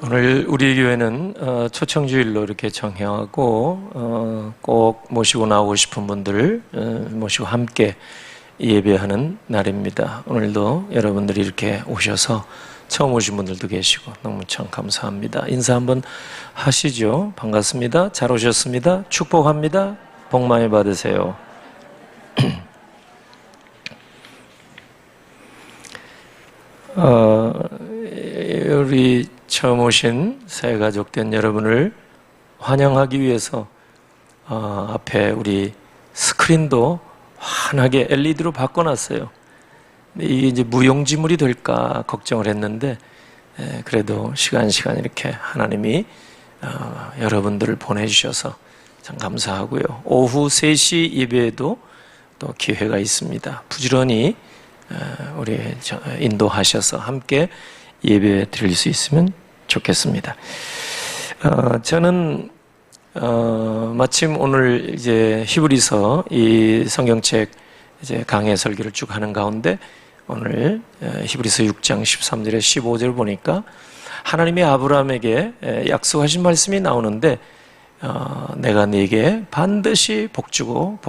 오늘 우리 교회는 초청주일로 이렇게 정해하고 꼭 모시고 나오고 싶은 분들 모시고 함께 예배하는 날입니다. 오늘도 여러분들이 이렇게 오셔서 처음 오신 분들도 계시고 너무 참 감사합니다. 인사 한번 하시죠. 반갑습니다. 잘 오셨습니다. 축복합니다. 복 많이 받으세요. 우리 처음 오신 새 가족 된 여러분을 환영하기 위해서 앞에 우리 스크린도 환하게 LED로 바꿔놨어요. 이게 이제 무용지물이 될까 걱정을 했는데 그래도 시간 이렇게 하나님이 여러분들을 보내주셔서 참 감사하고요. 오후 3시 예배에도 또 기회가 있습니다. 부지런히 우리 인도하셔서 함께 예배 드릴 수 있으면 좋겠습니다. 저는 마침 오늘 이제 히브리서 이 성경책 이제 강해 설교를 쭉 하는 가운데 오늘 히브리서 6장 13절에 15절 보니까 하나님이 아브라함에게 약속하신 말씀이 나오는데 내가 네게 반드시 복주고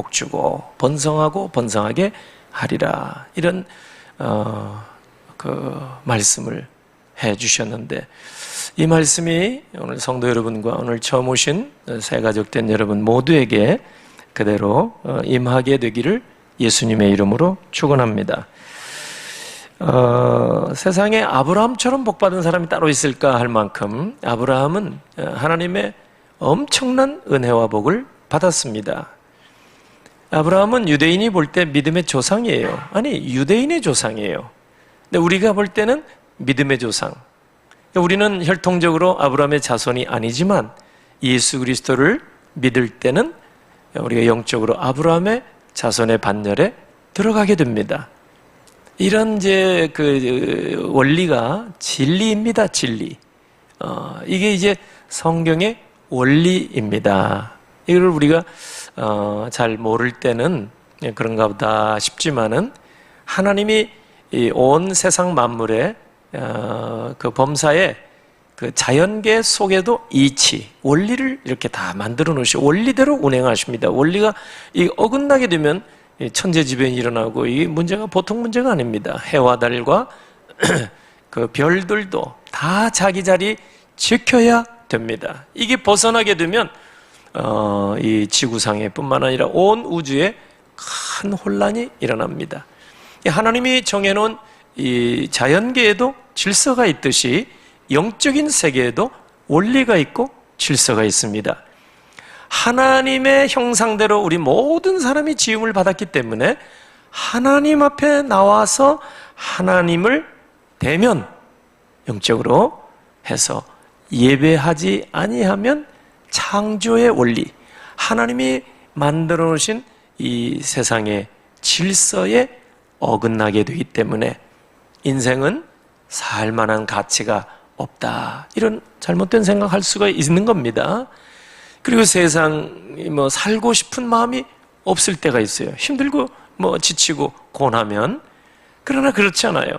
번성하고 번성하게 하리라, 이런 그 말씀을 해 주셨는데, 이 말씀이 오늘 성도 여러분과 오늘 처음 오신 새 가족 된 여러분 모두에게 그대로 임하게 되기를 예수님의 이름으로 축원합니다. 세상에 아브라함처럼 복받은 사람이 따로 있을까 할 만큼 아브라함은 하나님의 엄청난 은혜와 복을 받았습니다. 아브라함은 유대인이 볼 때 믿음의 조상이에요. 아니, 유대인의 조상이에요. 근데 우리가 볼 때는 믿음의 조상. 우리는 혈통적으로 아브라함의 자손이 아니지만 예수 그리스도를 믿을 때는 우리가 영적으로 아브라함의 자손의 반열에 들어가게 됩니다. 이런 이제 그 원리가 진리입니다. 진리. 이게 이제 성경의 원리입니다. 이걸 우리가 잘 모를 때는 그런가 보다 싶지만은 하나님이 이 온 세상 만물의 그 범사에 그 자연계 속에도 이치, 원리를 이렇게 다 만들어 놓으시고 원리대로 운행하십니다. 원리가 이 어긋나게 되면 천재지변이 일어나고 이 문제가 보통 문제가 아닙니다. 해와 달과 그 별들도 다 자기 자리 지켜야 됩니다. 이게 벗어나게 되면 이 지구상에 뿐만 아니라 온 우주에 큰 혼란이 일어납니다. 하나님이 정해놓은 이 자연계에도 질서가 있듯이 영적인 세계에도 원리가 있고 질서가 있습니다. 하나님의 형상대로 우리 모든 사람이 지음을 받았기 때문에 하나님 앞에 나와서 하나님을 대면 영적으로 해서 예배하지 아니하면 창조의 원리, 하나님이 만들어 놓으신 이 세상의 질서에 어긋나게 되기 때문에 인생은 살만한 가치가 없다, 이런 잘못된 생각할 수가 있는 겁니다. 그리고 세상 살고 싶은 마음이 없을 때가 있어요. 힘들고 지치고 고나면. 그러나 그렇지 않아요.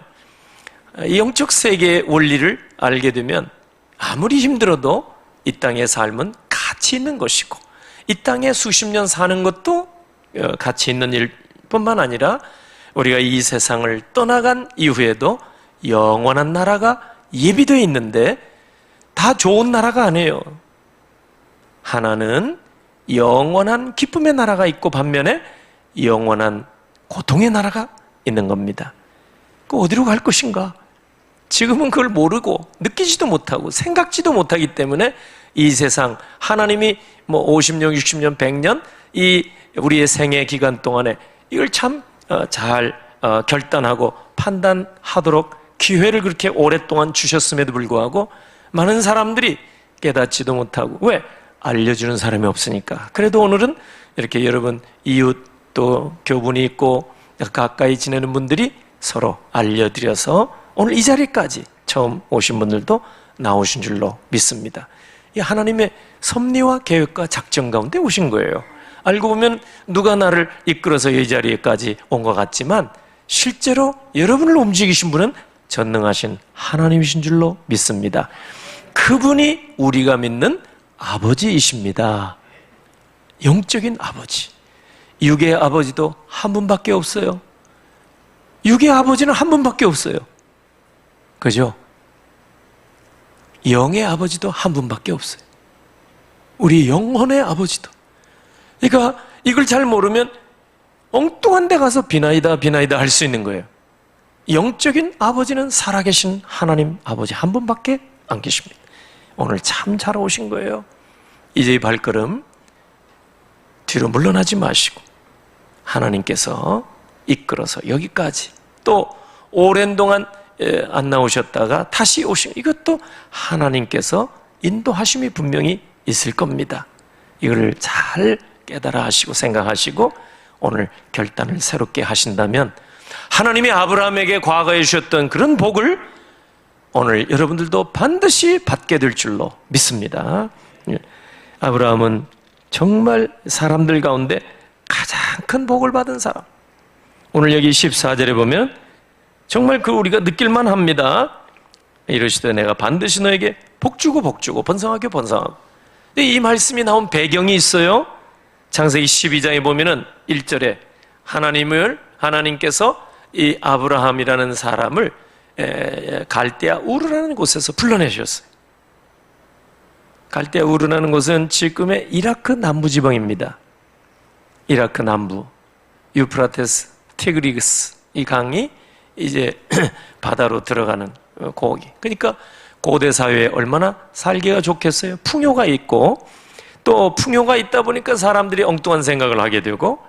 영적 세계의 원리를 알게 되면 아무리 힘들어도 이 땅의 삶은 가치 있는 것이고 이 땅에 수십 년 사는 것도 가치 있는 일뿐만 아니라 우리가 이 세상을 떠나간 이후에도 영원한 나라가 예비되어 있는데 다 좋은 나라가 아니에요. 하나는 영원한 기쁨의 나라가 있고 반면에 영원한 고통의 나라가 있는 겁니다. 그 어디로 갈 것인가? 지금은 그걸 모르고 느끼지도 못하고 생각지도 못하기 때문에 이 세상 하나님이 50년, 60년, 100년 이 우리의 생애 기간 동안에 이걸 참 잘 결단하고 판단하도록 기회를 그렇게 오랫동안 주셨음에도 불구하고 많은 사람들이 깨닫지도 못하고, 왜? 알려주는 사람이 없으니까. 그래도 오늘은 이렇게 여러분 이웃 또 교분이 있고 가까이 지내는 분들이 서로 알려드려서 오늘 이 자리까지 처음 오신 분들도 나오신 줄로 믿습니다. 이 하나님의 섭리와 계획과 작전 가운데 오신 거예요. 알고 보면 누가 나를 이끌어서 이 자리에까지 온 것 같지만 실제로 여러분을 움직이신 분은 전능하신 하나님이신 줄로 믿습니다. 그 그분이 우리가 믿는 아버지이십니다. 영적인 아버지. 육의 아버지도 한 분밖에 없어요. 육의 아버지는 한 분밖에 없어요. 그죠? 영의 아버지도 한 분밖에 없어요. 우리 영혼의 아버지도. 그러니까 이걸 잘 모르면 엉뚱한 데 가서 비나이다 비나이다 할 수 있는 거예요. 영적인 아버지는 살아계신 하나님 아버지 한 분밖에 안 계십니다. 오늘 참 잘 오신 거예요. 이제 이 발걸음 뒤로 물러나지 마시고 하나님께서 이끌어서 여기까지, 또 오랜 동안 안 나오셨다가 다시 오심, 이것도 하나님께서 인도하심이 분명히 있을 겁니다. 이걸 잘 깨달아 하시고 생각하시고 오늘 결단을 새롭게 하신다면 하나님이 아브라함에게 과거에 주셨던 그런 복을 오늘 여러분들도 반드시 받게 될 줄로 믿습니다. 아브라함은 정말 사람들 가운데 가장 큰 복을 받은 사람. 오늘 여기 14절에 보면 정말 그 우리가 느낄만 합니다. 이러시되 내가 반드시 너에게 복주고 복주고 번성하게 번성하고. 이 말씀이 나온 배경이 있어요. 창세기 12장에 보면은 1절에 하나님께서 이 아브라함이라는 사람을 갈대아 우르라는 곳에서 불러내셨어요. 갈대아 우르라는 곳은 지금의 이라크 남부지방입니다. 이라크 남부 유프라테스 티그리스 이 강이 이제 바다로 들어가는 고기. 그러니까 고대 사회에 얼마나 살기가 좋겠어요. 풍요가 있고 또 풍요가 있다 보니까 사람들이 엉뚱한 생각을 하게 되고,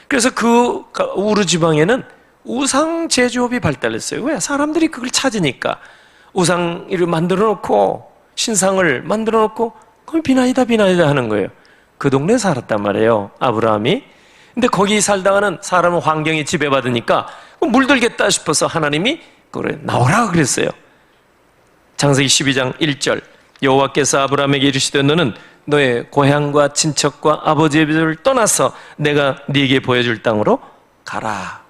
그래서 그 우르 지방에는 우상 제조업이 발달했어요. 왜? 사람들이 그걸 찾으니까 우상을 만들어 놓고 신상을 만들어 놓고 그걸 비나이다 비나이다 하는 거예요. 그 동네에 살았단 말이에요, 아브라함이. 근데 거기 살다가는 사람은 환경에 지배받으니까 물들겠다 싶어서 하나님이 그래 나오라 그랬어요. 창세기 12장 1절 여호와께서 아브라함에게 이르시되 너는 너의 고향과 친척과 아버지의 집을 떠나서 내가 네게 보여줄 땅으로 가라.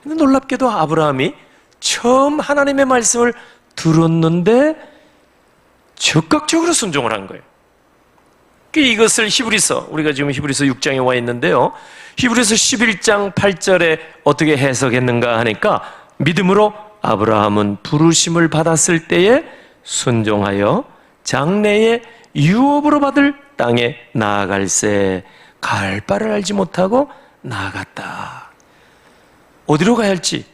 근데 놀랍게도 아브라함이 처음 하나님의 말씀을 들었는데 적극적으로 순종을 한 거예요. 이것을 히브리서, 우리가 지금 히브리서 6장에 와 있는데요, 히브리서 11장 8절에 어떻게 해석했는가 하니까 믿음으로 아브라함은 부르심을 받았을 때에 순종하여 장래에 유업으로 받을 땅에 나아갈새 갈 바를 알지 못하고 나아갔다. 어디로 가야 할지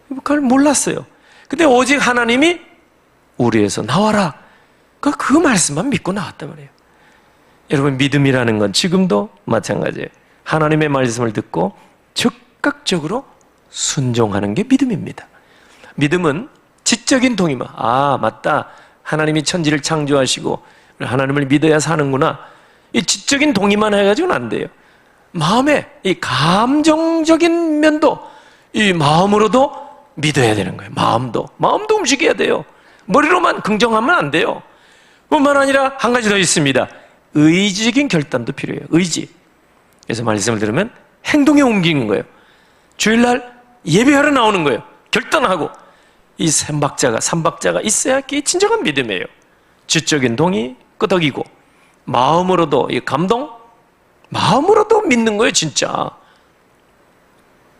그걸 몰랐어요. 근데 오직 하나님이 우리에서 나와라, 그 말씀만 믿고 나왔단 말이에요. 여러분, 믿음이라는 건 지금도 마찬가지예요. 하나님의 말씀을 듣고 즉각적으로 순종하는 게 믿음입니다. 믿음은 지적인 동의만, 맞다, 하나님이 천지를 창조하시고 하나님을 믿어야 사는구나, 이 지적인 동의만 해가지고는 안 돼요. 마음에 이 감정적인 면도 이 마음으로도 믿어야 되는 거예요. 마음도 움직여야 돼요. 머리로만 긍정하면 안 돼요. 뿐만 아니라 한 가지 더 있습니다. 의지적인 결단도 필요해요. 의지. 그래서 말씀을 들으면 행동에 옮기는 거예요. 주일날 예배하러 나오는 거예요. 결단하고. 이 삼박자가 있어야 그게 진정한 믿음이에요. 지적인 동의 끄덕이고, 마음으로도 이 감동, 마음으로도 믿는 거예요. 진짜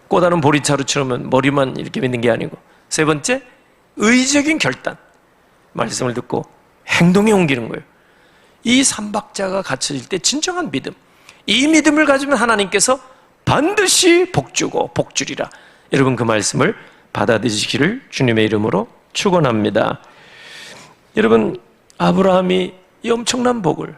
꽃다는 보리차루처럼 머리만 이렇게 믿는 게 아니고, 세 번째 의지적인 결단, 말씀을 듣고 행동에 옮기는 거예요. 이 삼박자가 갖춰질 때 진정한 믿음, 이 믿음을 가지면 하나님께서 반드시 복주고 복주리라. 여러분, 그 말씀을 받아들이시기를 주님의 이름으로 축원합니다. 여러분, 아브라함이 이 엄청난 복을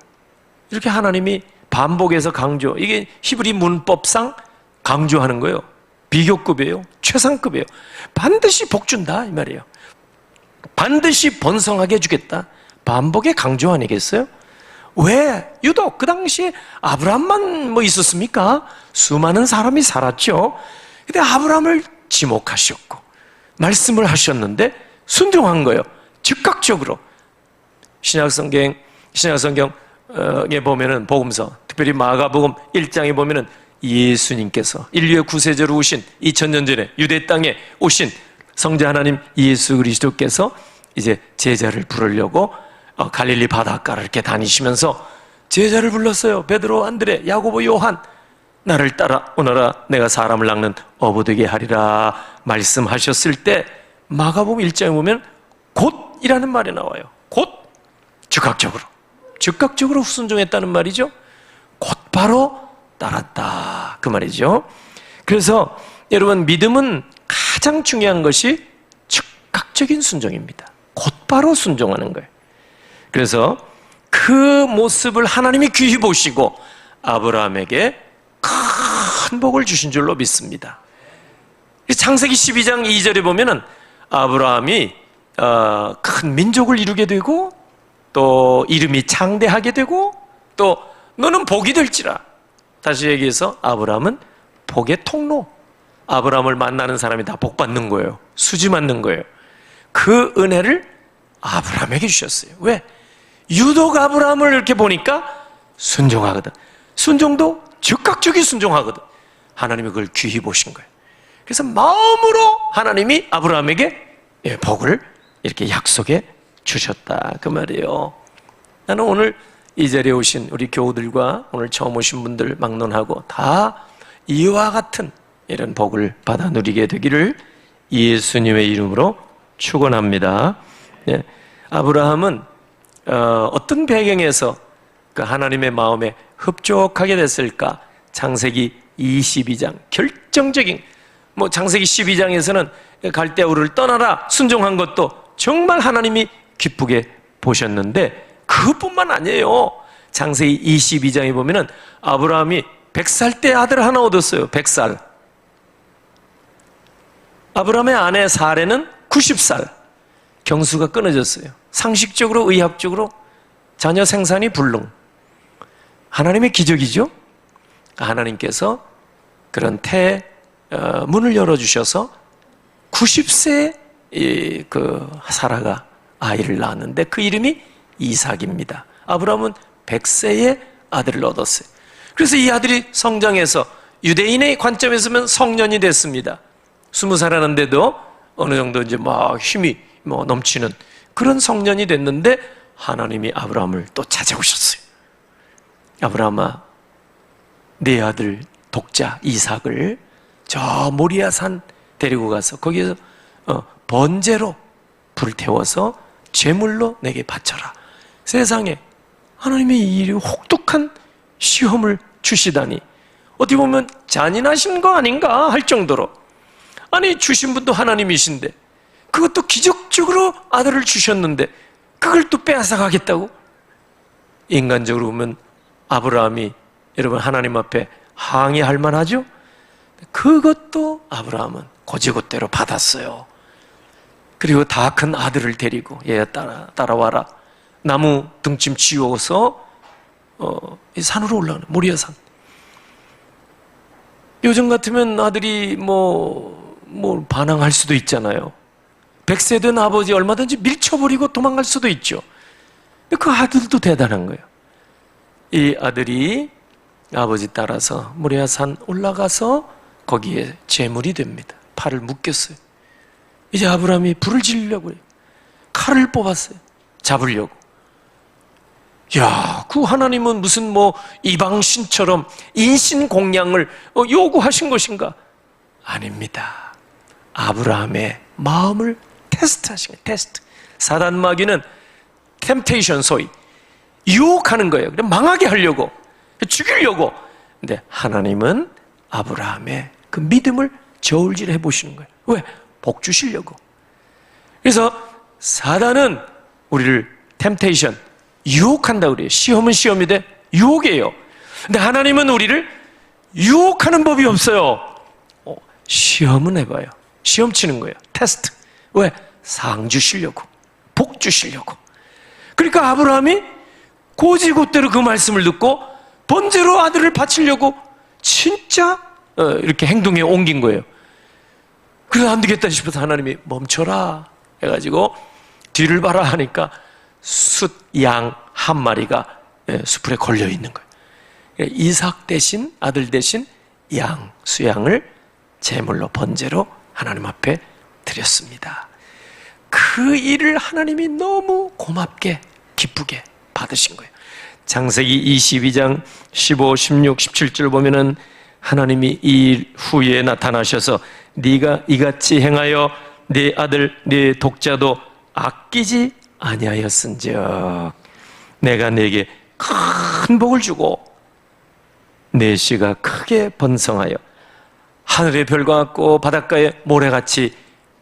이렇게 하나님이 반복해서 강조, 이게 히브리 문법상 강조하는 거예요. 비교급이에요. 최상급이에요. 반드시 복준다 이 말이에요. 반드시 번성하게 해주겠다. 반복의 강조 아니겠어요? 왜? 유독 그 당시에 아브라함만 있었습니까? 수많은 사람이 살았죠. 근데 아브라함을 지목하셨고 말씀을 하셨는데 순종한 거예요. 즉각적으로. 신약성경에 보면은 복음서, 특별히 마가복음 1장에 보면은 예수님께서 인류의 구세주로 오신 2000년 전에 유대 땅에 오신 성자 하나님 예수 그리스도께서 이제 제자를 부르려고 갈릴리 바닷가를 이렇게 다니시면서 제자를 불렀어요. 베드로, 안드레, 야고보, 요한, 나를 따라오너라. 내가 사람을 낚는 어부되게 하리라 말씀하셨을 때 마가복음 1장에 보면 곧이라는 말이 나와요. 곧, 즉각적으로 순종했다는 말이죠. 곧바로 따랐다 그 말이죠. 그래서 여러분, 믿음은 가장 중요한 것이 즉각적인 순종입니다. 곧바로 순종하는 거예요. 그래서 그 모습을 하나님이 귀히 보시고 아브라함에게 큰 복을 주신 줄로 믿습니다. 창세기 12장 2절에 보면은 아브라함이 큰 민족을 이루게 되고 또 이름이 창대하게 되고 또 너는 복이 될지라. 다시 얘기해서 아브라함은 복의 통로. 아브라함을 만나는 사람이 다 복 받는 거예요. 수지 맞는 거예요. 그 은혜를 아브라함에게 주셨어요. 왜? 유독 아브라함을 이렇게 보니까 순종하거든. 순종도 즉각적인 순종하거든. 하나님이 그걸 귀히 보신 거예요. 그래서 마음으로 하나님이 아브라함에게 복을 이렇게 약속해 주셨다 그 말이에요. 나는 오늘 이 자리에 오신 우리 교우들과 오늘 처음 오신 분들 막론하고 다 이와 같은 이런 복을 받아 누리게 되기를 예수님의 이름으로 축원합니다. 아브라함은 어떤 배경에서 그 하나님의 마음에 흡족하게 됐을까? 창세기 22장 결정적인, 창세기 12장에서는 갈대아우를 떠나라 순종한 것도 정말 하나님이 기쁘게 보셨는데 그것뿐만 아니에요. 창세기 22장에 보면은 아브라함이 100살 때 아들 하나 얻었어요. 100살. 아브라함의 아내 사레는 90살. 경수가 끊어졌어요. 상식적으로, 의학적으로 자녀 생산이 불능. 하나님의 기적이죠. 하나님께서 그런 문을 열어주셔서 90세에 그 사라가 아이를 낳았는데 그 이름이 이삭입니다. 아브라함은 100세에 아들을 얻었어요. 그래서 이 아들이 성장해서 유대인의 관점에서는 성년이 됐습니다. 20살 하는데도 어느 정도 이제 막 힘이 넘치는 그런 성년이 됐는데 하나님이 아브라함을 또 찾아오셨어요. 아브라함아, 내 아들 독자 이삭을 저 모리아산 데리고 가서 거기에서 번제로 불태워서 제물로 내게 바쳐라. 세상에 하나님이 이 혹독한 시험을 주시다니 어떻게 보면 잔인하신 거 아닌가 할 정도로, 아니 주신 분도 하나님이신데 그것도 기적적으로 아들을 주셨는데 그걸 또 빼앗아 가겠다고? 인간적으로 보면 아브라함이 여러분 하나님 앞에 항의할 만하죠? 그것도 아브라함은 고지고대로 받았어요. 그리고 다 큰 아들을 데리고 얘야 따라와라. 나무 등짐 지워서 이 산으로 올라가는 모리아산. 요즘 같으면 아들이 반항할 수도 있잖아요. 100세 된 아버지 얼마든지 밀쳐버리고 도망갈 수도 있죠. 그 아들도 대단한 거예요. 이 아들이 아버지 따라서 모리아산 올라가서 거기에 제물이 됩니다. 팔을 묶였어요. 이제 아브라함이 불을 지르려고 해요. 칼을 뽑았어요. 잡으려고. 야, 그 하나님은 무슨 이방신처럼 인신공양을 요구하신 것인가? 아닙니다. 아브라함의 마음을 테스트하신 거예요. 테스트. 사단 마귀는 템테이션, 소위 유혹하는 거예요. 망하게 하려고, 죽이려고. 근데 하나님은 아브라함의 그 믿음을 저울질해 보시는 거예요. 왜? 복 주시려고. 그래서 사단은 우리를 템테이션, 유혹한다 그래요. 시험은 시험인데 유혹이에요. 근데 하나님은 우리를 유혹하는 법이 없어요. 시험은 해봐요. 시험 치는 거예요. 테스트. 왜? 상 주시려고, 복 주시려고. 그러니까 아브라함이 고지고대로 그 말씀을 듣고 번제로 아들을 바치려고 진짜 이렇게 행동에 옮긴 거예요. 그래서 안 되겠다 싶어서 하나님이 멈춰라 해가지고 뒤를 봐라 하니까 숫 양 한 마리가 수풀에 걸려 있는 거예요. 이삭 대신, 아들 대신 양, 수양을 제물로 번제로 하나님 앞에 드렸습니다. 그 일을 하나님이 너무 고맙게 기쁘게 받으신 거예요. 창세기 22장 15, 16, 17절 보면은 하나님이 이 후에 나타나셔서 네가 이같이 행하여 네 아들 네 독자도 아끼지 아니하였은즉 내가 네게 큰 복을 주고 내 씨가 크게 번성하여 하늘의 별과 같고 바닷가의 모래같이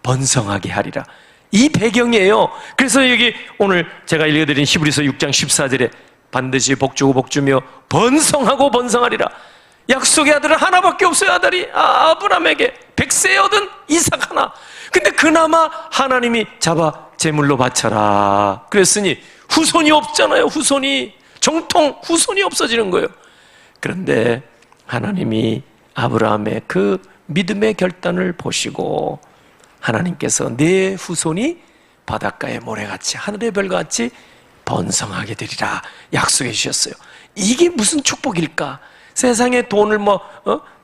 번성하게 하리라. 이 배경이에요. 그래서 여기 오늘 제가 읽어드린 히브리서 6장 14절에 반드시 복주고 복주며 번성하고 번성하리라. 약속의 아들은 하나밖에 없어요. 아들이 아브라함에게 100세 얻은 이삭 하나. 근데 그나마 하나님이 잡아 제물로 바쳐라 그랬으니 후손이 없잖아요. 후손이 정통 후손이 없어지는 거예요. 그런데 하나님이 아브라함의 그 믿음의 결단을 보시고 하나님께서 내 후손이 바닷가의 모래같이 하늘의 별같이 번성하게 되리라 약속해 주셨어요. 이게 무슨 축복일까? 세상에 돈을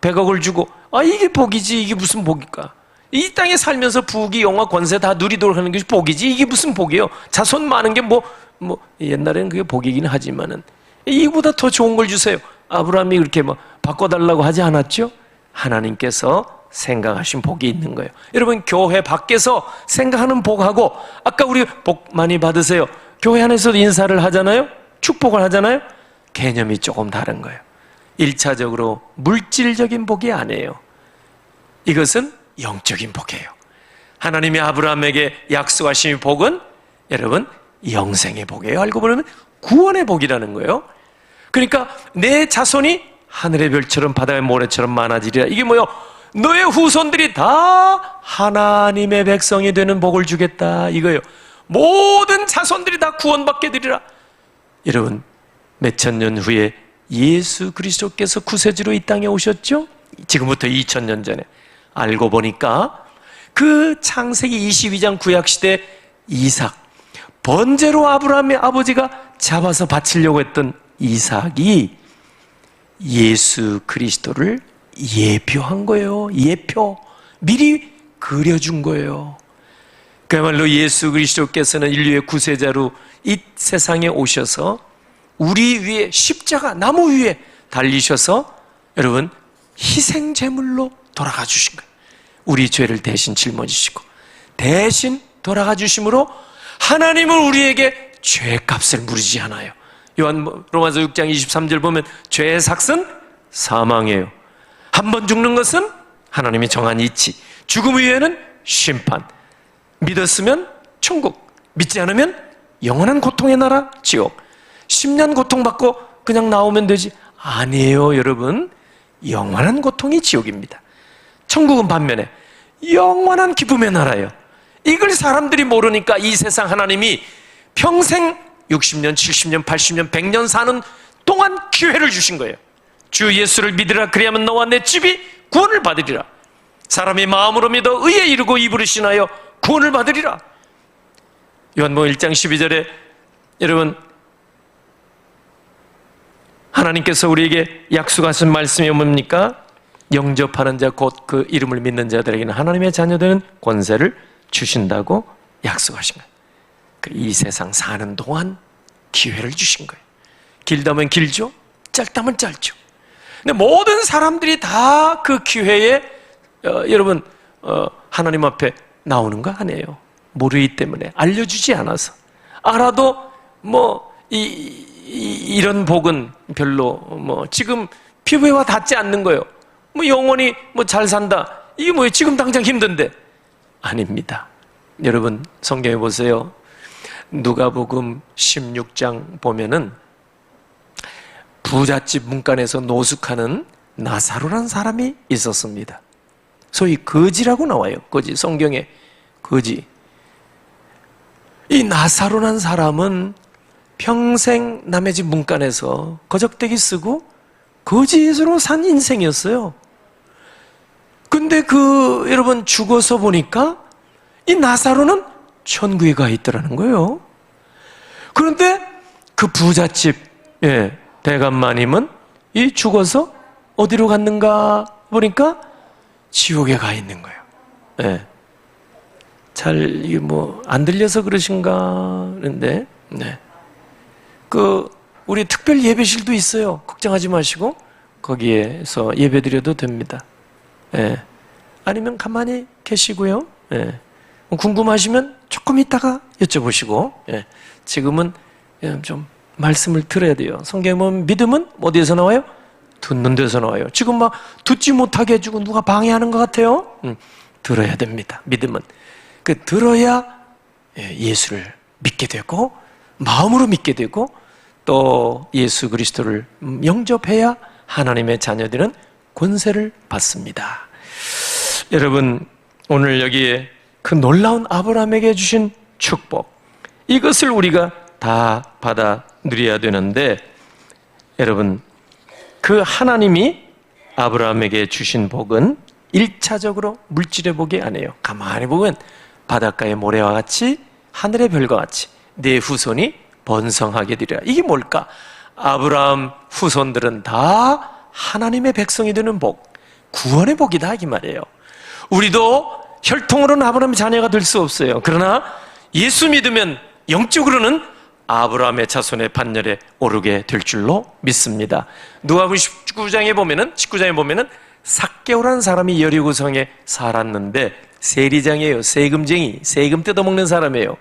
100억을 주고 이게 복이지 이게 무슨 복일까? 이 땅에 살면서 부귀 영화 권세 다 누리도록 하는 것이 복이지 이게 무슨 복이에요? 자손 많은 게 옛날에는 그게 복이긴 하지만은 이보다 더 좋은 걸 주세요. 아브라함이 그렇게 바꿔달라고 하지 않았죠? 하나님께서 생각하신 복이 있는 거예요. 여러분 교회 밖에서 생각하는 복하고 아까 우리 복 많이 받으세요. 교회 안에서도 인사를 하잖아요. 축복을 하잖아요. 개념이 조금 다른 거예요. 1차적으로 물질적인 복이 아니에요. 이것은 영적인 복이에요. 하나님이 아브라함에게 약속하신 복은 여러분 영생의 복이에요. 알고 보면 구원의 복이라는 거예요. 그러니까 내 자손이 하늘의 별처럼 바다의 모래처럼 많아지리라. 이게 뭐요? 너의 후손들이 다 하나님의 백성이 되는 복을 주겠다 이거예요. 모든 자손들이 다 구원받게 되리라. 여러분 몇천 년 후에 예수 그리스도께서 구세주로 이 땅에 오셨죠? 지금부터 2000년 전에. 알고 보니까 그 창세기 22장 구약시대 이삭, 번제로 아브라함의 아버지가 잡아서 바치려고 했던 이삭이 예수 그리스도를 예표한 거예요. 예표. 미리 그려준 거예요. 그야말로 예수 그리스도께서는 인류의 구세자로 이 세상에 오셔서 우리 위에 십자가 나무 위에 달리셔서 여러분 희생제물로 돌아가 주신 거예요. 우리 죄를 대신 짊어지시고 대신 돌아가 주심으로 하나님은 우리에게 죄값을 물으지 않아요. 로마서 6장 23절 보면 죄의 삭은 사망이에요. 한 번 죽는 것은 하나님이 정한 이치, 죽음 이후에는 심판. 믿었으면 천국, 믿지 않으면 영원한 고통의 나라 지옥. 10년 고통받고 그냥 나오면 되지. 아니에요 여러분. 영원한 고통이 지옥입니다. 천국은 반면에 영원한 기쁨의 나라예요. 이걸 사람들이 모르니까 이 세상 하나님이 평생 60년, 70년, 80년, 100년 사는 동안 기회를 주신 거예요. 주 예수를 믿으라 그리하면 너와 내 집이 구원을 받으리라. 사람이 마음으로 믿어 의에 이르고 입으로 신하여 구원을 받으리라. 요한복음 1장 12절에 여러분 하나님께서 우리에게 약속하신 말씀이 뭡니까? 영접하는 자 곧 그 이름을 믿는 자들에게는 하나님의 자녀되는 권세를 주신다고 약속하신 거예요. 이 세상 사는 동안 기회를 주신 거예요. 길다면 길죠, 짧다면 짧죠. 근데 모든 사람들이 다 그 기회에 여러분 하나님 앞에 나오는 거 아니에요. 모르기 때문에, 알려주지 않아서. 알아도 이런 복은 별로 지금 피부에와 닿지 않는 거예요. 영원히 잘 산다. 이게 뭐예요? 지금 당장 힘든데. 아닙니다. 여러분 성경에 보세요. 누가복음 16장 보면은 부잣집 문간에서 노숙하는 나사로라는 사람이 있었습니다. 소위 거지라고 나와요. 거지, 성경에 거지. 이 나사로라는 사람은 평생 남의 집 문간에서 거적대기 쓰고 거지로 산 인생이었어요. 근데 여러분 죽어서 보니까 이 나사로는 천국에 가 있더라는 거예요. 그런데 그 부잣집 대감마님은 이 죽어서 어디로 갔는가 보니까 지옥에 가 있는 거예요. 잘 안 들려서 그러신가 그런데 우리 특별 예배실도 있어요. 걱정하지 마시고 거기에서 예배드려도 됩니다. 예. 아니면 가만히 계시고요. 예. 궁금하시면 조금 있다가 여쭤보시고, 예. 지금은 좀 말씀을 들어야 돼요. 성경에 보면 믿음은 어디에서 나와요? 듣는 데서 나와요. 지금 막 듣지 못하게 해주고 누가 방해하는 것 같아요? 들어야 됩니다. 믿음은. 들어야 예수를 믿게 되고, 마음으로 믿게 되고, 또 예수 그리스도를 영접해야 하나님의 자녀들은 권세를 받습니다. 여러분, 오늘 여기에 그 놀라운 아브라함에게 주신 축복, 이것을 우리가 다 받아 누려야 되는데, 여러분, 그 하나님이 아브라함에게 주신 복은 1차적으로 물질의 복이 아니에요. 가만히 보면 바닷가의 모래와 같이 하늘의 별과 같이 내 후손이 번성하게 되리라. 이게 뭘까? 아브라함 후손들은 다 하나님의 백성이 되는 복, 구원의 복이다 이 말이에요. 우리도 혈통으로는 아브라함의 자녀가 될 수 없어요. 그러나 예수 믿으면 영적으로는 아브라함의 자손의 반열에 오르게 될 줄로 믿습니다. 누가복음 19장에 보면은 삭개오라는 사람이 여리고성에 살았는데 세리장이에요. 세금쟁이, 세금 뜯어먹는 사람이에요.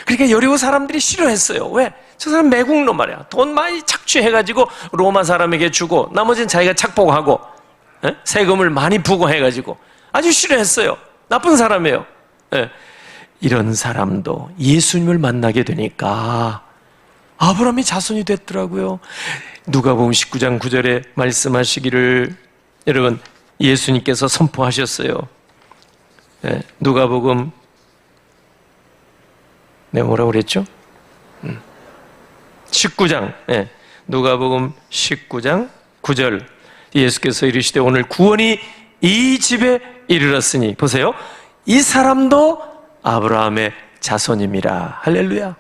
그러니까 여리고 사람들이 싫어했어요. 왜? 저 사람 매국노 말이야. 돈 많이 착취해가지고 로마 사람에게 주고 나머지는 자기가 착복하고 세금을 많이 부과해가지고 아주 싫어했어요. 나쁜 사람이에요. 이런 사람도 예수님을 만나게 되니까 아브라함이 자손이 됐더라고요. 누가복음 19장 9절에 말씀하시기를 여러분 예수님께서 선포하셨어요. 누가복음 뭐라고 그랬죠? 19장 누가복음 19장 9절 예수께서 이르시되 오늘 구원이 이 집에 이르렀으니 보세요. 이 사람도 아브라함의 자손임이라. 할렐루야.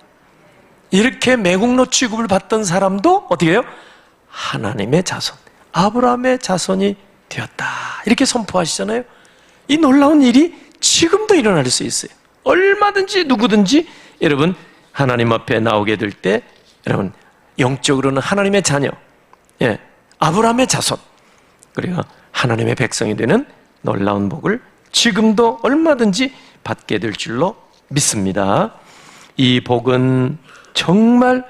이렇게 매국노 취급을 받던 사람도 어떻게 해요? 하나님의 자손, 아브라함의 자손이 되었다. 이렇게 선포하시잖아요. 이 놀라운 일이 지금도 일어날 수 있어요. 얼마든지 누구든지 여러분 하나님 앞에 나오게 될 때 여러분 영적으로는 하나님의 자녀, 아브라함의 자손, 그리고 하나님의 백성이 되는 놀라운 복을 지금도 얼마든지 받게 될 줄로 믿습니다. 이 복은 정말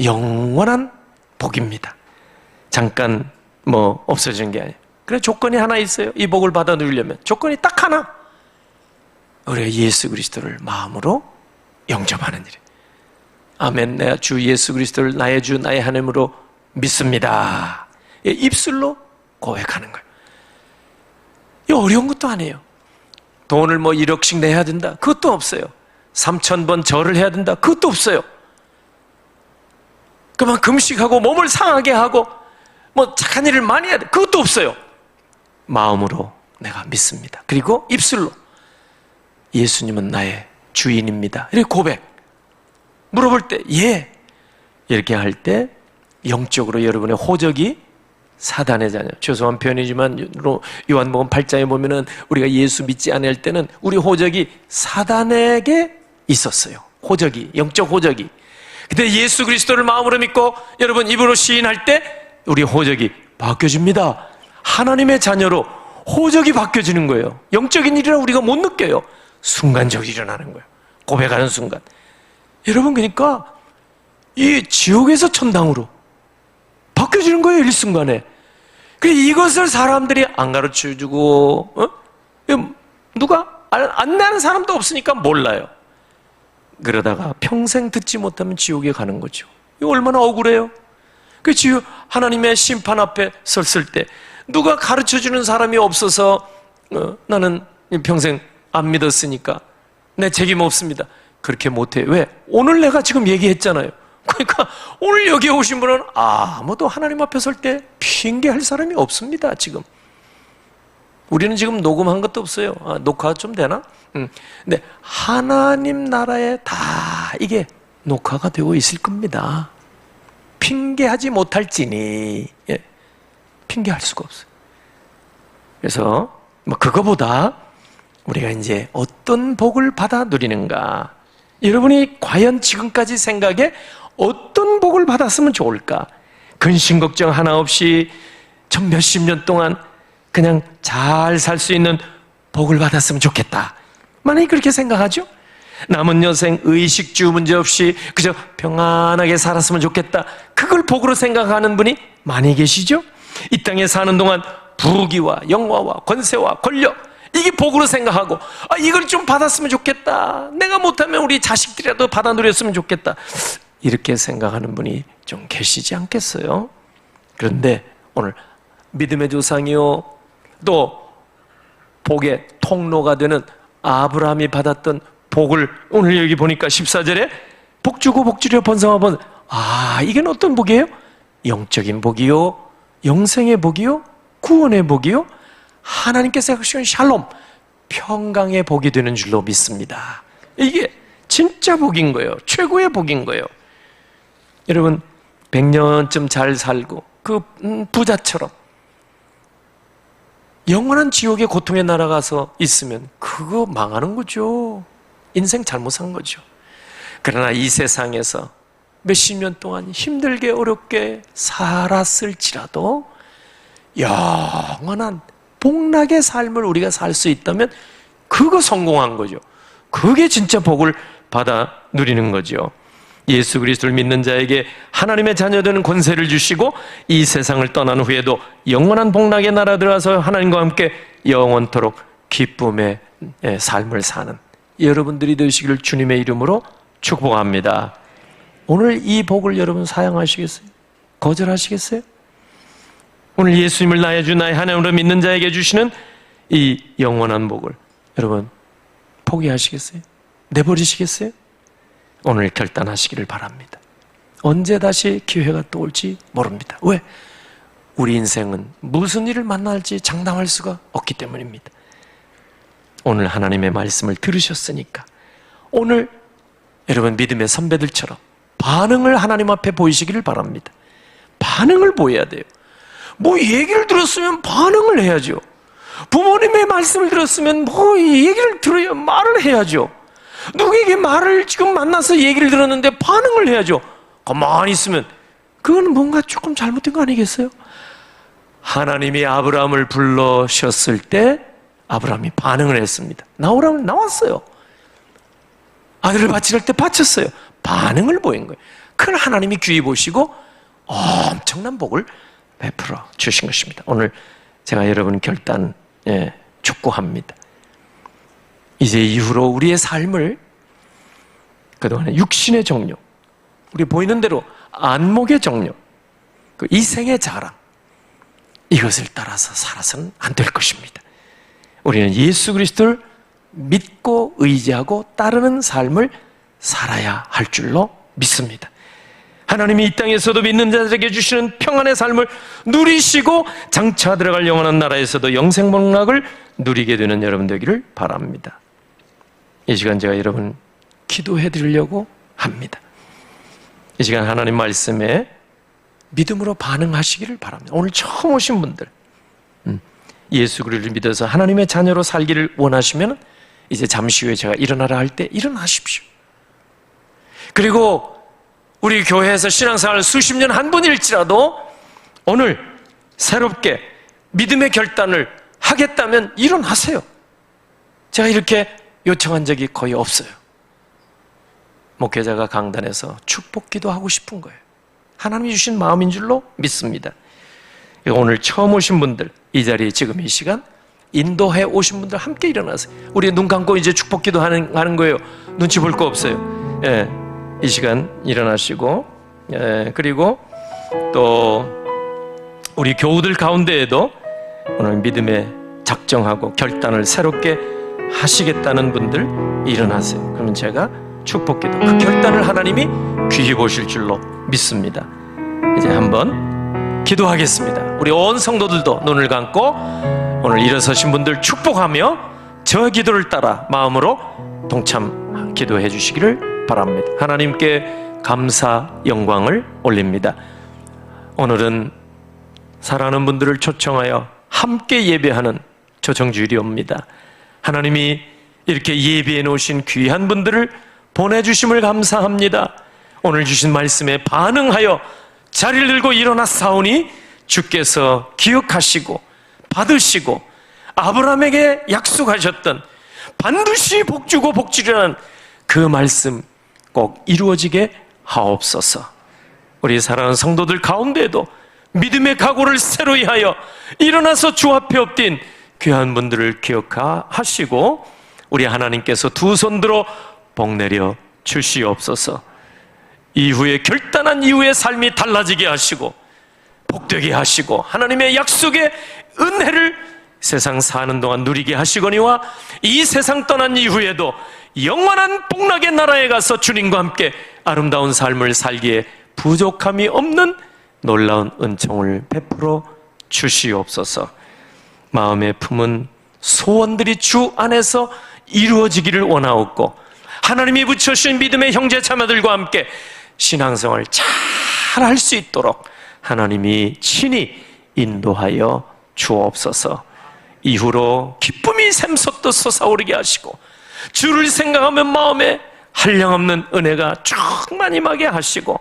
영원한 복입니다. 잠깐 없어지는 게 아니에요. 그래 조건이 하나 있어요. 이 복을 받아 누리려면 조건이 딱 하나. 우리가 예수 그리스도를 마음으로 영접하는 일. 아멘. 내가 주 예수 그리스도를 나의 주 나의 하나님으로 믿습니다. 입술로 고백하는 거예요. 이 어려운 것도 아니에요. 돈을 1억씩 내야 된다. 그것도 없어요. 3,000번 절을 해야 된다. 그것도 없어요. 그만 금식하고 몸을 상하게 하고 착한 일을 많이 해야 돼. 그것도 없어요. 마음으로 내가 믿습니다. 그리고 입술로 예수님은 나의 주인입니다. 이렇게 고백. 물어볼 때 예. 이렇게 할 때 영적으로 여러분의 호적이 사단의 자녀. 죄송한 표현이지만 요한복음 8장에 보면은 우리가 예수 믿지 않을 때는 우리 호적이 사단에게 있었어요. 호적이, 영적 호적이. 근데 예수 그리스도를 마음으로 믿고 여러분 입으로 시인할 때 우리 호적이 바뀌어집니다. 하나님의 자녀로 호적이 바뀌어지는 거예요. 영적인 일이라 우리가 못 느껴요. 순간적으로 일어나는 거예요. 고백하는 순간. 여러분 그러니까 이 지옥에서 천당으로 바뀌어지는 거예요. 일순간에. 이것을 사람들이 안 가르쳐주고 누가 안내하는 사람도 없으니까 몰라요. 그러다가 평생 듣지 못하면 지옥에 가는 거죠. 이거 얼마나 억울해요. 지옥 하나님의 심판 앞에 섰을 때 누가 가르쳐주는 사람이 없어서 나는 평생 안 믿었으니까 내 책임 없습니다. 그렇게 못해요. 왜? 오늘 내가 지금 얘기했잖아요. 그러니까 오늘 여기에 오신 분은 아무도 하나님 앞에 설 때 핑계할 사람이 없습니다. 지금 우리는 지금 녹음한 것도 없어요. 녹화가 좀 되나? 근데 하나님 나라에 다 이게 녹화가 되고 있을 겁니다. 핑계하지 못할지니 핑계할 수가 없어요. 그래서 그거보다 우리가 이제 어떤 복을 받아 누리는가, 여러분이 과연 지금까지 생각에 어떤 복을 받았으면 좋을까? 근심 걱정 하나 없이 전 몇십 년 동안 그냥 잘 살 수 있는 복을 받았으면 좋겠다. 만약에 그렇게 생각하죠? 남은 여생 의식주 문제 없이 그저 평안하게 살았으면 좋겠다. 그걸 복으로 생각하는 분이 많이 계시죠? 이 땅에 사는 동안 부귀와 영화와 권세와 권력, 이게 복으로 생각하고 이걸 좀 받았으면 좋겠다. 내가 못하면 우리 자식들이라도 받아 누렸으면 좋겠다. 이렇게 생각하는 분이 좀 계시지 않겠어요? 그런데 오늘 믿음의 조상이요, 또 복의 통로가 되는 아브라함이 받았던 복을 오늘 여기 보니까 14절에 복 주고 복 주려 번성하 번, 이게 어떤 복이에요? 영적인 복이요, 영생의 복이요, 구원의 복이요, 하나님께서 약속하신 샬롬, 평강의 복이 되는 줄로 믿습니다. 이게 진짜 복인 거예요. 최고의 복인 거예요. 여러분 100년쯤 잘 살고 그 부자처럼 영원한 지옥의 고통에 날아가서 있으면 그거 망하는 거죠. 인생 잘못 산 거죠. 그러나 이 세상에서 몇십 년 동안 힘들게 어렵게 살았을지라도 영원한 복락의 삶을 우리가 살 수 있다면 그거 성공한 거죠. 그게 진짜 복을 받아 누리는 거죠. 예수 그리스도를 믿는 자에게 하나님의 자녀되는 권세를 주시고 이 세상을 떠난 후에도 영원한 복락의 나라 들어가서 하나님과 함께 영원토록 기쁨의 삶을 사는 여러분들이 되시기를 주님의 이름으로 축복합니다. 오늘 이 복을 여러분 사용하시겠어요? 거절하시겠어요? 오늘 예수님을 나의 주 나의 하나님으로 믿는 자에게 주시는 이 영원한 복을 여러분 포기하시겠어요? 내버리시겠어요? 오늘 결단하시기를 바랍니다. 언제 다시 기회가 또 올지 모릅니다. 왜? 우리 인생은 무슨 일을 만날지 장담할 수가 없기 때문입니다. 오늘 하나님의 말씀을 들으셨으니까 오늘 여러분 믿음의 선배들처럼 반응을 하나님 앞에 보이시기를 바랍니다. 반응을 보여야 돼요. 뭐 얘기를 들었으면 반응을 해야죠. 부모님의 말씀을 들었으면 뭐 얘기를 들어야 말을 해야죠. 누구에게 말을 지금 만나서 얘기를 들었는데 반응을 해야죠. 가만히 있으면 그건 뭔가 조금 잘못된 거 아니겠어요? 하나님이 아브라함을 불러셨을 때 아브라함이 반응을 했습니다. 나오라면 나왔어요. 아들을 바치려 할 때 바쳤어요. 반응을 보인 거예요. 그걸 하나님이 귀히 보시고 엄청난 복을 베풀어 주신 것입니다. 오늘 제가 여러분 결단 촉구합니다. 이제 이후로 우리의 삶을 그동안에 육신의 정욕, 우리 보이는 대로 안목의 정욕, 그 이생의 자랑, 이것을 따라서 살아서는 안 될 것입니다. 우리는 예수 그리스도를 믿고 의지하고 따르는 삶을 살아야 할 줄로 믿습니다. 하나님이 이 땅에서도 믿는 자들에게 주시는 평안의 삶을 누리시고 장차 들어갈 영원한 나라에서도 영생복락을 누리게 되는 여러분 되기를 바랍니다. 이 시간 제가 여러분 기도해 드리려고 합니다. 이 시간 하나님 말씀에 믿음으로 반응하시기를 바랍니다. 오늘 처음 오신 분들, 예수 그리스도를 믿어서 하나님의 자녀로 살기를 원하시면 이제 잠시 후에 제가 일어나라 할 때 일어나십시오. 그리고 우리 교회에서 신앙생활을 수십 년 한 분일지라도 오늘 새롭게 믿음의 결단을 하겠다면 일어나세요. 제가 이렇게 요청한 적이 거의 없어요. 목회자가 강단에서 축복기도 하고 싶은 거예요. 하나님이 주신 마음인 줄로 믿습니다. 오늘 처음 오신 분들, 이 자리에 지금 이 시간 인도해 오신 분들 함께 일어나세요. 우리 눈 감고 이제 축복기도 하는 거예요. 눈치 볼 거 없어요. 이 시간 일어나시고, 그리고 또 우리 교우들 가운데에도 오늘 믿음에 작정하고 결단을 새롭게 하시겠다는 분들 일어나세요. 그러면 제가 축복기도, 그 결단을 하나님이 귀히 보실 줄로 믿습니다. 이제 한번 기도하겠습니다. 우리 온 성도들도 눈을 감고 오늘 일어서신 분들 축복하며 저 기도를 따라 마음으로 동참 기도해 주시기를 바랍니다. 하나님께 감사 영광을 올립니다. 오늘은 사랑하는 분들을 초청하여 함께 예배하는 초청주일이옵니다. 하나님이 이렇게 예배해 놓으신 귀한 분들을 보내주심을 감사합니다. 오늘 주신 말씀에 반응하여 자리를 들고 일어나 싸우니 주께서 기억하시고 받으시고 아브라함에게 약속하셨던 반드시 복주고 복주리라는 그 말씀 꼭 이루어지게 하옵소서. 우리 사랑하는 성도들 가운데에도 믿음의 각오를 새로이 하여 일어나서 주 앞에 엎딘 귀한 분들을 기억하시고 우리 하나님께서 두 손 들어 복 내려 주시옵소서. 이후에 결단한 이후의 삶이 달라지게 하시고 복되게 하시고 하나님의 약속의 은혜를 세상 사는 동안 누리게 하시거니와 이 세상 떠난 이후에도 영원한 복락의 나라에 가서 주님과 함께 아름다운 삶을 살기에 부족함이 없는 놀라운 은총을 베풀어 주시옵소서. 마음에 품은 소원들이 주 안에서 이루어지기를 원하옵고 하나님이 붙여주신 믿음의 형제 자매들과 함께 신앙생활 잘 할 수 있도록 하나님이 친히 인도하여 주옵소서. 이후로 기쁨이 샘솟듯 솟아오르게 하시고 주를 생각하면 마음에 한량없는 은혜가 충만 임하게 하시고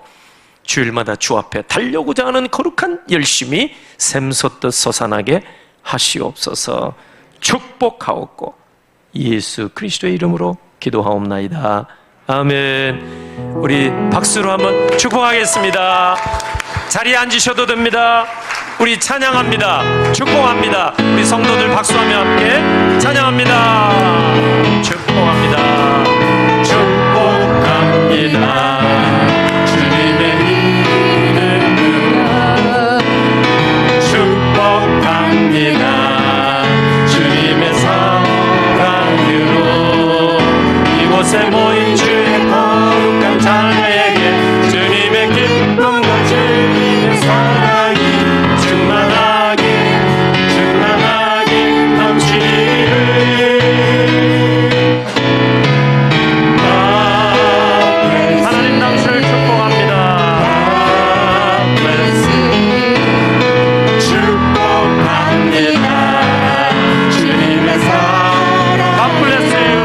주일마다 주 앞에 달려고자 하는 거룩한 열심이 샘솟듯 솟아나게 하시옵소서. 축복하옵고 예수 그리스도의 이름으로 기도하옵나이다. 아멘. 우리 박수로 한번 축복하겠습니다. 자리에 앉으셔도 됩니다. 우리 찬양합니다. 축복합니다. 우리 성도들 박수하며 함께 찬양합니다. 축복합니다. 축복합니다. 주님의 이름으로 축복합니다. 주님의 사랑으로 이곳에 모인 주의 거룩한 자녀에게 주님의 기쁨과 주님의 사랑이 충만하게 넘치기를. 하나님 당신을 축복합니다. 축복합니다. 주님의 사랑. God bless you.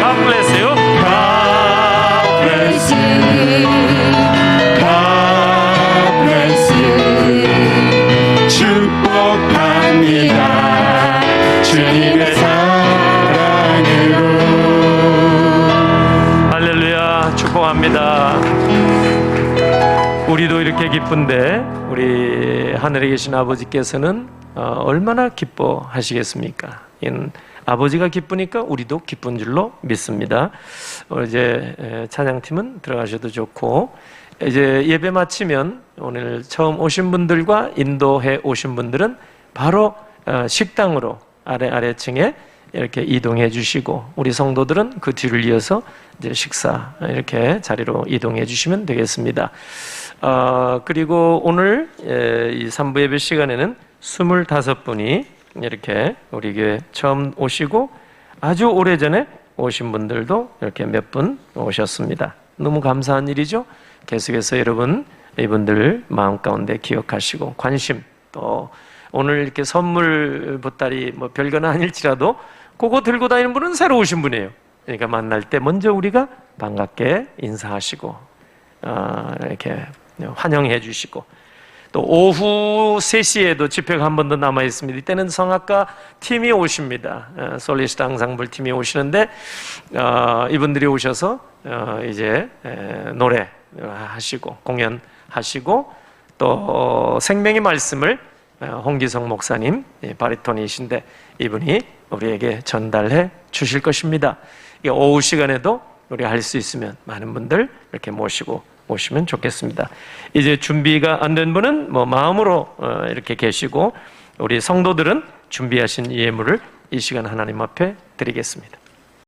God bless you. God bless you. God bless you. 축복합니다. 주님의 사랑으로. 할렐루야. 축복합니다. 우리도 이렇게 기쁜데 우리 하늘에 계신 아버지께서는 얼마나 기뻐하시겠습니까? 아버지가 기쁘니까 우리도 기쁜 줄로 믿습니다. 이제 찬양팀은 들어가셔도 좋고, 이제 예배 마치면 오늘 처음 오신 분들과 인도해 오신 분들은 바로 식당으로 아래층에 이렇게 이동해 주시고, 우리 성도들은 그 뒤를 이어서 이제 식사 이렇게 자리로 이동해 주시면 되겠습니다. 그리고 오늘 이 3부 예배 시간에는 25분이 이렇게 우리 교회 처음 오시고 아주 오래전에 오신 분들도 이렇게 몇 분 오셨습니다. 너무 감사한 일이죠. 계속해서 여러분 이분들 마음 가운데 기억하시고 관심, 또 오늘 이렇게 선물 보따리 뭐 별거는 아닐지라도 그거 들고 다니는 분은 새로 오신 분이에요. 그러니까 만날 때 먼저 우리가 반갑게 인사하시고 이렇게 환영해 주시고, 또 오후 3시에도 집회가 한 번 더 남아 있습니다. 이때는 성악가 팀이 오십니다. 솔리스트 앙상블 팀이 오시는데 이분들이 오셔서 이제 노래 하시고 공연하시고, 또 생명의 말씀을 홍기성 목사님 바리톤이신데 이분이 우리에게 전달해 주실 것입니다. 오후 시간에도 우리 할 수 있으면 많은 분들 이렇게 모시고 오시면 좋겠습니다. 이제 준비가 안 된 분은 뭐 마음으로 이렇게 계시고, 우리 성도들은 준비하신 예물을 이 시간 하나님 앞에 드리겠습니다.